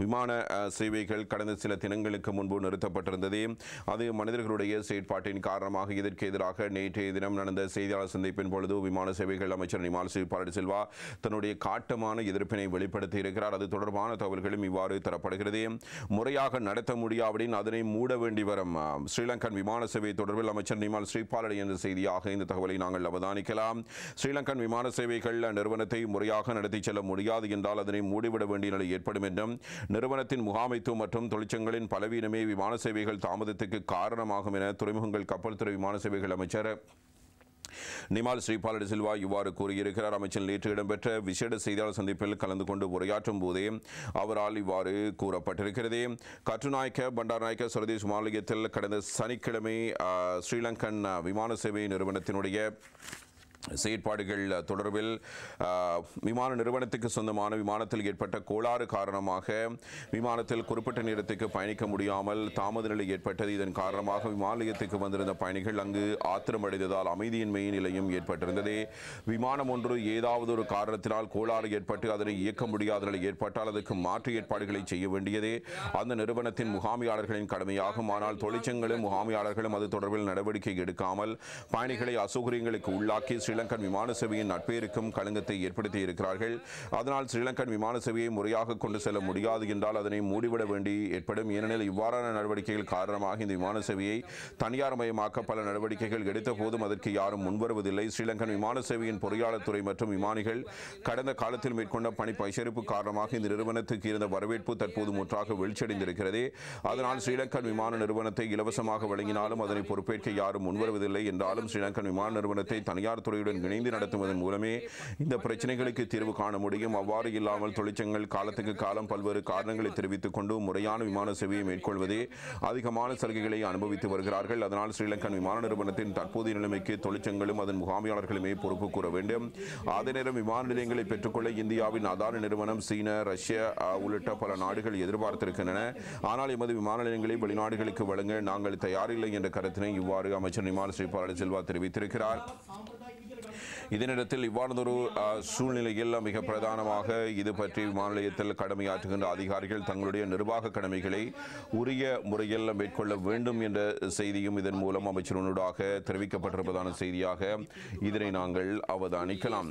விமான சேவைகள் கடந்த சில தினங்களுக்கு முன்பு நிறுத்தப்பட்டிருந்தது. அது மனிதர்களுடைய செயற்பாட்டின் காரணமாக. இதற்கு எதிராக நேற்றைய தினம் நடந்த செய்தியாளர் சந்திப்பின் பொழுது விமான சேவைகள் அமைச்சர் நிமால் ஸ்ரீபால டி சில்வா தன்னுடைய காட்டமான எதிர்ப்பினை வெளிப்படுத்தி இருக்கிறார். அது தொடர்பான தகவல்களும் இவ்வாறு தரப்படுகிறது. முறையாக நடத்த முடியாவிடின் அதனை மூட வேண்டி வரும் ஸ்ரீலங்கன் விமான சேவை தொடர்பில் அமைச்சர் நிமால் ஸ்ரீபால என்ற செய்தியாக இந்த தகவலை நாங்கள் அவதானிக்கலாம். ஸ்ரீலங்கன் விமான சேவைகள் நிறுவனத்தை முறையாக நடத்தி செல்ல முடியாது என்றால் அதனை மூடிவிட வேண்டிய நிலை ஏற்படும் என்றும் நிறுவனத்தின் முகாமைத்துவம் மற்றும் தொழிற்சங்கங்களின் பலவீனமே விமான சேவைகள் தாமதத்துக்கு காரணமாகும் என துறைமுகங்கள் கப்பல் துறை விமான சேவைகள் அமைச்சர் நிமால் ஸ்ரீபால டி சில்வா இவ்வாறு கூறியிருக்கிறார். அமைச்சர் நேற்று இடம்பெற்ற விசேட செய்தியாளர் சந்திப்பில் கலந்து கொண்டு உரையாற்றும் போதே அவரால் இவ்வாறு கூறப்பட்டிருக்கிறது. கட்டுநாயக்க பண்டாரநாயக்க சர்வதேச விமான நிலையத்தில் கடந்த சனிக்கிழமை ஸ்ரீலங்கன் விமான சேவை நிறுவனத்தினுடைய செயற்பாடுகள் தொடர்பில் விமான நிறுவனத்துக்கு சொந்தமான விமானத்தில் ஏற்பட்ட கோளாறு காரணமாக விமானத்தில் குறிப்பிட்ட நேரத்துக்கு பயணிக்க முடியாமல் தாமத நிலை ஏற்பட்டது. இதன் காரணமாக விமான நிலையத்துக்கு வந்திருந்த பயணிகள் அங்கு ஆத்திரமடைந்ததால் அமைதியின்மை நிலையும் ஏற்பட்டிருந்தது. விமானம் ஒன்று ஏதாவது ஒரு காரணத்தினால் கோளாறு ஏற்பட்டு அதனை இயக்க முடியாத நிலை ஏற்பட்டால் அதற்கு மாற்று ஏற்பாடுகளை செய்ய வேண்டியது அந்த நிறுவனத்தின் முகாமையாளர்களின் கடமையாகும். ஆனால் தொழிற்சங்களும் முகாமையாளர்களும் அது தொடர்பில் நடவடிக்கை எடுக்காமல் பயணிகளை அசௌகரியங்களுக்கு உள்ளாக்கி ஸ்ரீலங்கன் விமான சேவையின் நட்பெயருக்கும் களங்கத்தை ஏற்படுத்தி இருக்கிறார்கள். அதனால் ஸ்ரீலங்கன் விமான சேவையை முறையாக கொண்டு செல்ல முடியாது என்றால் அதனை மூடிவிட வேண்டி ஏற்படும். ஏனெனில் இவ்வாறான நடவடிக்கைகள் காரணமாக இந்த விமான சேவையை தனியார் மயமாக்க பல நடவடிக்கைகள் எடுத்த போதும் அதற்கு யாரும் முன்வருவதில்லை. ஸ்ரீலங்கன் விமான சேவையின் பொறியாளர் துறை மற்றும் விமானிகள் கடந்த காலத்தில் மேற்கொண்ட பணி பயிற்சிப்பு காரணமாக இந்த நிறுவனத்துக்கு இருந்த வரவேற்பு தற்போது முற்றாக வீழ்ச்சியடைந்திருக்கிறது. அதனால் ஸ்ரீலங்கன் விமான நிறுவனத்தை இலவசமாக வழங்கினாலும் அதனை பொறுப்பேற்க யாரும் முன்வருவதில்லை என்றாலும் ஸ்ரீலங்கன் விமான நிறுவனத்தை தனியார் துறையுடன் இணைந்து நடத்துவதன் மூலமே இந்த பிரச்சனைகளுக்கு தீர்வு காண முடியும். அவ்வாறு இல்லாமல் தொழிற்சங்கங்கள் காலத்துக்கு காலம் பல்வேறு காரணங்களை தெரிவித்துக் கொண்டு முறையான விமான சேவையை மேற்கொள்வதே அதிகமான சலுகைகளை அனுபவித்து வருகிறார்கள். அதனால் ஸ்ரீலங்கன் விமான நிறுவனத்தின் தற்போதைய நிலைமைக்கு தொழிற்சங்கங்களும் அதன் முகாமையாளர்களுமே பொறுப்பு கூற வேண்டும். அதே நேரம் விமான நிலையங்களை பெற்றுக்கொள்ள இந்தியாவின் அதானி நிறுவனம், சீனா, ரஷ்யா உள்ளிட்ட பல நாடுகள் எதிர்பார்த்திருக்கின்றன. ஆனால் எமது விமான நிலையங்களை வெளிநாடுகளுக்கு வழங்க நாங்கள் தயாரில்லை என்ற கருத்தினை இவ்வாறு அமைச்சர் நிமால் ஸ்ரீபால டி சில்வா தெரிவித்திருக்கிறார். இதனிடத்தில் இவ்வாறொரு சூழ்நிலையில் மிக பிரதானமாக இது பற்றி விமான நிலையத்தில் கடமையாற்றுகின்ற அதிகாரிகள் தங்களுடைய நிர்வாக கடமைகளை உரிய முறையில் மேற்கொள்ள வேண்டும் என்ற செய்தியும் இதன் மூலம் அமைச்சரினூடாக தெரிவிக்கப்பட்டிருப்பதான செய்தியாக இதனை நாங்கள் அவதானிக்கலாம்.